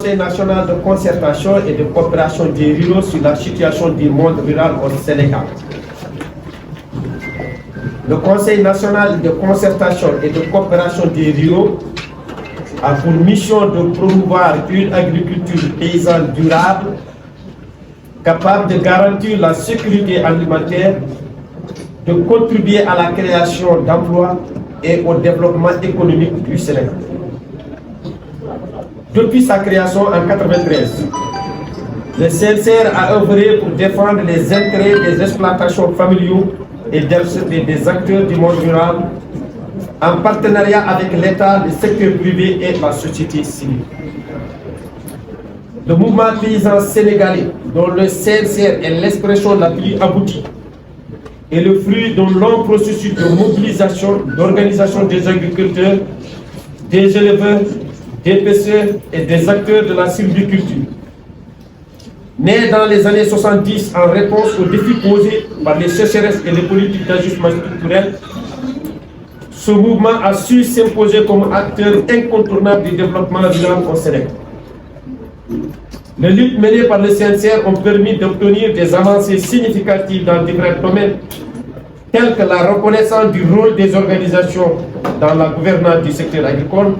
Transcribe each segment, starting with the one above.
Conseil national de concertation et de coopération des ruraux sur la situation du monde rural au Sénégal. Le Conseil national de concertation et de coopération des ruraux a pour mission de promouvoir une agriculture paysanne durable, capable de garantir la sécurité alimentaire, de contribuer à la création d'emplois et au développement économique du Sénégal. Depuis sa création en 1993, le CNCR a œuvré pour défendre les intérêts des exploitations familiaux et des acteurs du monde rural en partenariat avec l'État, le secteur privé et la société civile. Le mouvement paysan sénégalais, dont le CNCR est l'expression la plus aboutie, est le fruit d'un long processus de mobilisation, d'organisation des agriculteurs, des éleveurs, des pêcheurs et des acteurs de la sylviculture. Né dans les années 70 en réponse aux défis posés par les sécheresses et les politiques d'ajustement structurel, ce mouvement a su s'imposer comme acteur incontournable du développement rural au Sénégal. Les luttes menées par le CNCR ont permis d'obtenir des avancées significatives dans différents domaines, tels que la reconnaissance du rôle des organisations dans la gouvernance du secteur agricole,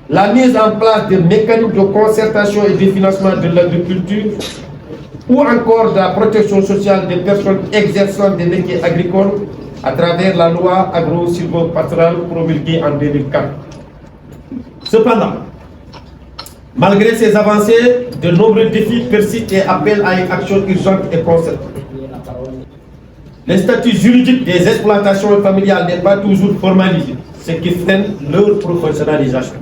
la mise en place de mécanismes de concertation et de financement de l'agriculture, ou encore de la protection sociale des personnes exerçant des métiers agricoles à travers la loi agro-silvopastorale promulguée en 2004. Cependant, malgré ces avancées, de nombreux défis persistent et appellent à une action urgente et concertée. Le statut juridique des exploitations familiales n'est pas toujours formalisé, ce qui freine leur professionnalisation.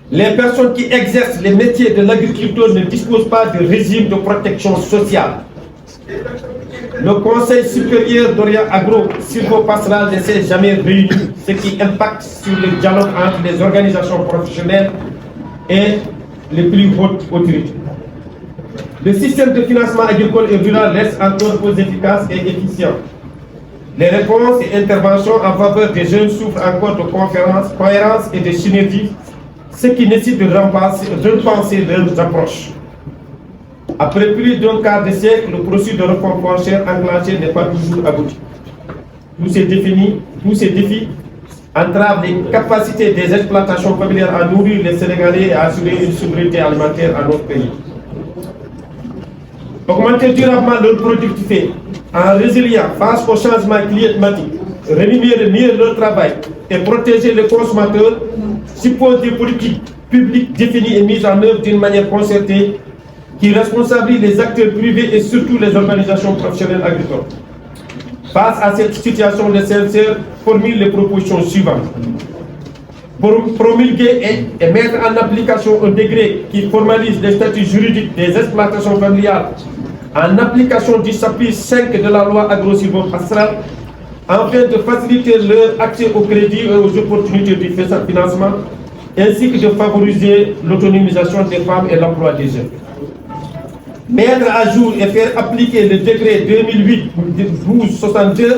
Les personnes qui exercent les métiers de l'agriculture ne disposent pas de régime de protection sociale. Le Conseil supérieur d'Orient agro-silvopastoral ne s'est jamais réuni, ce qui impacte sur le dialogue entre les organisations professionnelles et les plus hautes autorités. Le système de financement agricole et rural reste encore peu efficace et efficient. Les réponses et interventions en faveur des jeunes souffrent encore de cohérence et de synergie, ce qui nécessite de repenser leurs approches. Après plus d'un quart de siècle, le processus de réforme foncière enclenché n'est pas toujours abouti. Tous ces défis entravent les capacités des exploitations familiales à nourrir les Sénégalais et à assurer une souveraineté alimentaire à notre pays. Augmenter durablement leur productivité en résiliant face au changement climatique, rémunérer mieux leur travail et protéger les consommateurs suppose des politiques publiques définies et mises en œuvre d'une manière concertée qui responsabilise les acteurs privés et surtout les organisations professionnelles agricoles. Face à cette situation, le CNCR formule les propositions suivantes. Pour promulguer et mettre en application un décret qui formalise les statuts juridiques des exploitations familiales en application du chapitre 5 de la loi agro-silvopastorale, afin de faciliter leur accès au crédit et aux opportunités du financement, ainsi que de favoriser l'autonomisation des femmes et l'emploi des jeunes. Mettre à jour et faire appliquer le décret 2008-1262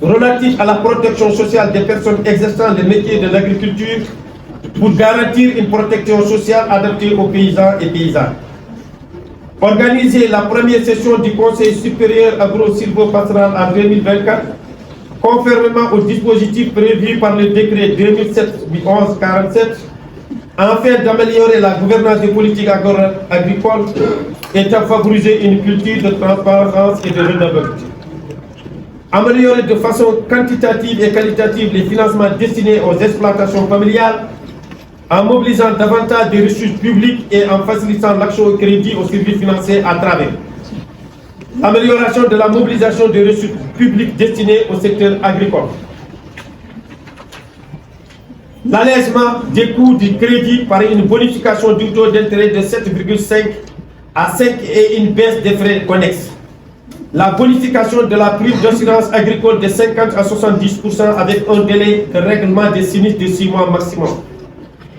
relatif à la protection sociale des personnes exerçant les métiers de l'agriculture pour garantir une protection sociale adaptée aux paysans et paysannes. Organiser la première session du Conseil supérieur agro-silvopastoral en 2024, conformément au dispositif prévu par le décret 2007-1147, afin d'améliorer la gouvernance des politiques agricoles et de favoriser une culture de transparence et de redevabilité. Améliorer de façon quantitative et qualitative les financements destinés aux exploitations familiales en mobilisant davantage de ressources publiques et en facilitant l'accès au crédit aux services financiers à travers l'amélioration de la mobilisation des ressources publiques destinées au secteur agricole, l'allègement des coûts du crédit par une bonification du taux d'intérêt de 7,5 à 5 et une baisse des frais connexes, la bonification de la prime d'assurance agricole de 50 à 70% avec un délai de règlement des sinistres de 6 mois maximum,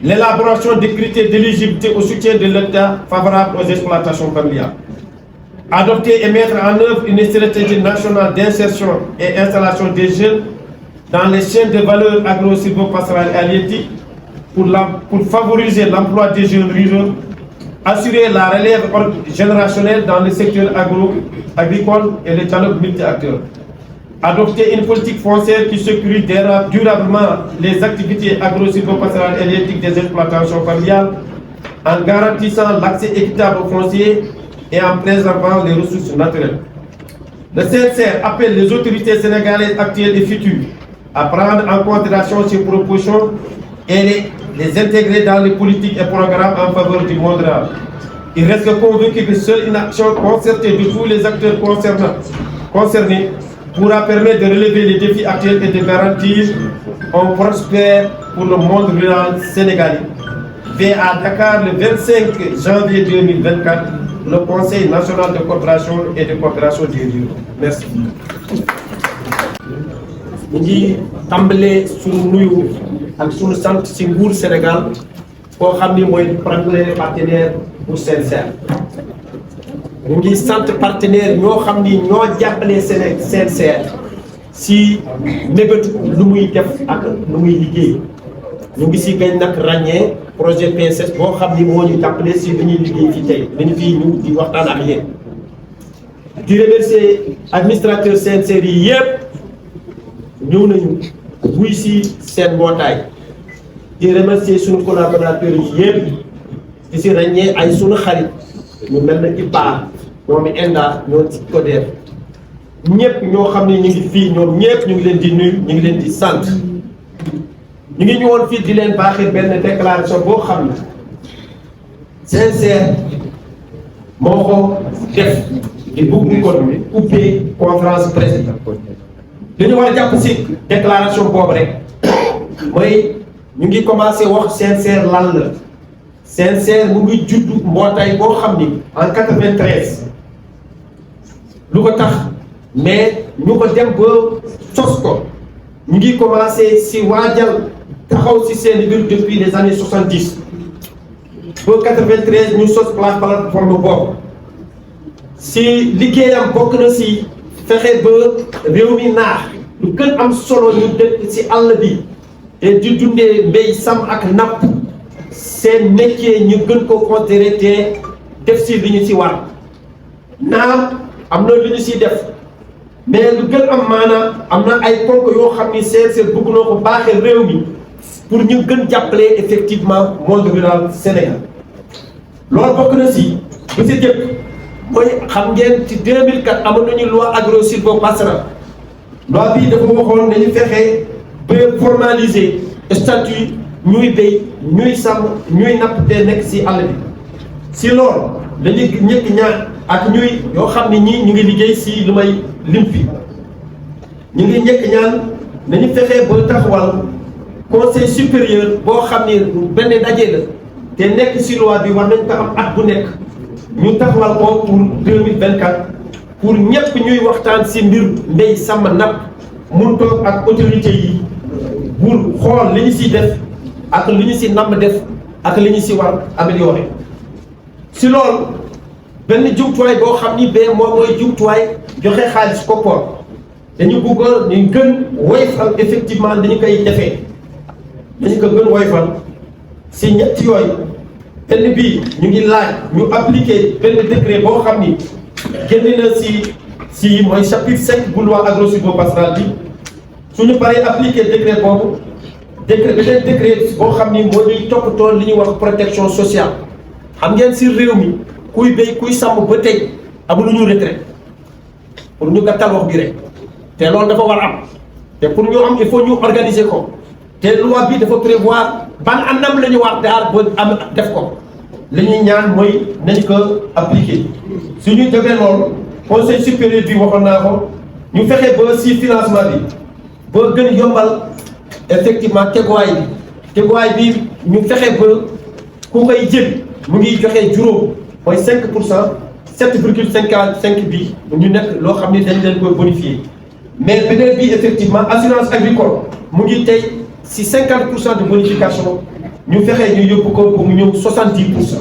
l'élaboration des critères d'éligibilité au soutien de l'État favorable aux exploitations familiales, adopter et mettre en œuvre une stratégie nationale d'insertion et installation des jeunes dans les chaînes de valeur agro-silvopastorale et halieutique pour favoriser l'emploi des jeunes ruraux, assurer la relève générationnelle dans le secteur agricole et le dialogue multi-acteurs, adopter une politique foncière qui sécurise durablement les activités agro-silvopastorales et l'éthique des exploitations familiales en garantissant l'accès équitable aux fonciers et en préservant les ressources naturelles. Le CNCR appelle les autorités sénégalaises actuelles et futures à prendre en considération ces propositions et les intégrer dans les politiques et programmes en faveur du monde rural. Il reste convaincu que seule une action concertée de tous les acteurs concernés pourra permettre de relever les défis actuels et de garantir un prospère pour le monde rural sénégalais. Fait à Dakar le 25 janvier 2024, le Conseil national de coopération et de coopération des ruraux. Merci. Nous avons tàmbalee suñu nuyu ak suñu sant ci nguur Sénégal koo xam ni mooy premier partenaire bu CNCR. Ñu ngi sant partenaire ñoo xam ni ñoo jàppale CNCR si mébét lu muy def ak lu muy liggéey. Ñu ngi si gañ nag ràññee projet PSS boo xam ni moo ñu jàppale si li ñuy liggéey fii tey dañu fii ñu di waxtaan ak yéen. Di remercier administrateur CNCR yi yëpp ñëw nañu wuy si seen mbootaay. Di remercier suñu collaborateurs yi yëpp di si ràññee ay suñu xarit ñu mel na IPA ñoom ENDA ñoo ci CODER ñëpp ñoo xam ne ñu ngi fii ñoom ñëpp ñu ngi leen di nuyu ñu ngi leen di sant. Ñu ngi ñëwoon fii di leen baaxee benn déclaration boo xam ne CNCR moo ko def di bugg ko ubbee conférence presse li ñu war a jàpp si déclaration boobu rek mooy ñu ngi commencé wax CNCR lan la CNCR mu ngi judd mbootaay boo xam ni en 93 lu ko tax mais ñu ko dem ba sos ko ñu ngi commencé si waajal taxaw si seen biir depuis les années 70 ba 93 ñu sos plateforme boobu si liggéeyam bokk na si fexe ba réew mi naax lu gën am solo ñu dëkk si àll bi te di dundee mbéy sàmm ak napp seen métier ñu gën ko considéré te def si li ñu si war naam am na lu ñu si def mais lu gën am maanaam am na ay ponk yoo xam ni CNCR bëgg na ko baaxee réew mi pour ñu gën jàppale effectivement monde rural Sénégal loolu bokk na si bu si jëkk mooy xam ngeen ci 2004 amoon nañu loi agro-silvopastorale loi bii dafa waxoon nañu fexe ba formaliser statut ñuy béy ñuy sàmm ñuy napp te nekk si àll bi si loolu dañuy ñëkk ñaan ak ñuy yoo xam ne ñii ñu ngi liggéey si lu may lim fi ñu ngi ñëkk ñaan nañu fexe ba taxawal conseil supérieur boo xam ne benn daje la te nekk si loi bi war nañ ko am at bu nekk ñu taxawal ko pour 2024 pour ñëpp ñuy waxtaan si mbir mbéy sàmm napp mun toog ak autorité yi pour xool li ñu si def ak li ñu si namm def ak li ñu si war améliorer si loolu benn jumtuwaay boo xam ni bee moom mooy jumtuwaay joxe xaalis koppoor dañu bëgg ñu gën woyfal effectivement dañu koy defee dañu ko gën woyfal si ñetti yooyu benn bii ñu ngi laaj ñu appliquer benn décret boo xam ni génn na si mooy chapitre 5 bu loi agro-silvopastorale bi suñu paree appliquer décret boobu beneen décret boo xam ni moo ñuy toppatoo li ñuy wax protection sociale xam ngeen si réew mi kuy béy kuy sàmm ba tey amul lu ñu retraite pour ñu gàttal wax bi rek te loolu dafa war am te pour ñu am il faut ñu organiser ko te loi bi dafa prévoir ban anam la ñu war daal ba am def ko li ñuy ñaan mooy nañ ko appliquer suñu jógee loolu conseil supérieur bi waxoon naa ko ñu fexe ba si financement bi ba gën yombal effectivement teguwaay bi ñu fexe ba ku koy jël mu ngi joxe juróom mooy 5% 7,55 bi ñu nekk loo xam ni dañ leen koy bonifier mais beneen bi effectivement assurance agricole mu ngi tey si 50% de bonification ñu fexe ñu yóbbu ko ba mu ñëw 70%.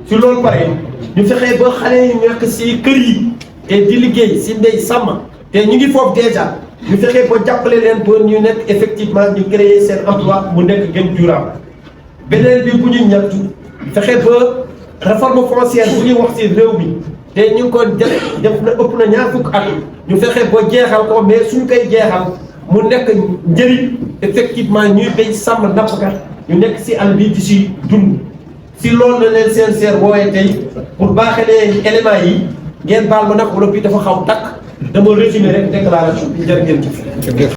si loolu pare ñu fexe ba xale yi nekk si kër yi te di liggéey si mbéy sàmm te ñu ngi foofu déjà ñu fexe ba jàppale leen ba ñu nekk effectivement ñu créer seen emploi mu nekk gën durable beneen bi bu ñu ñattu fexe ba réforme foncière bu ñuy wax ci réew mi te ñu ngi ko def na ëpp na ñaar fukk at ñu fexe ba jeexal ko mais suñ koy jeexal mu nekk njëriñ effectivement ñuy béy sàmm nappkat ñu nekk ci àll bi di ci dund si loolu la leen CNCR wooyee tey pour baaxee leen éléments yi ngeen baal ma nag wala bi dafa xaw takk dama résumé rek déclaration bi jërë ngeen jëf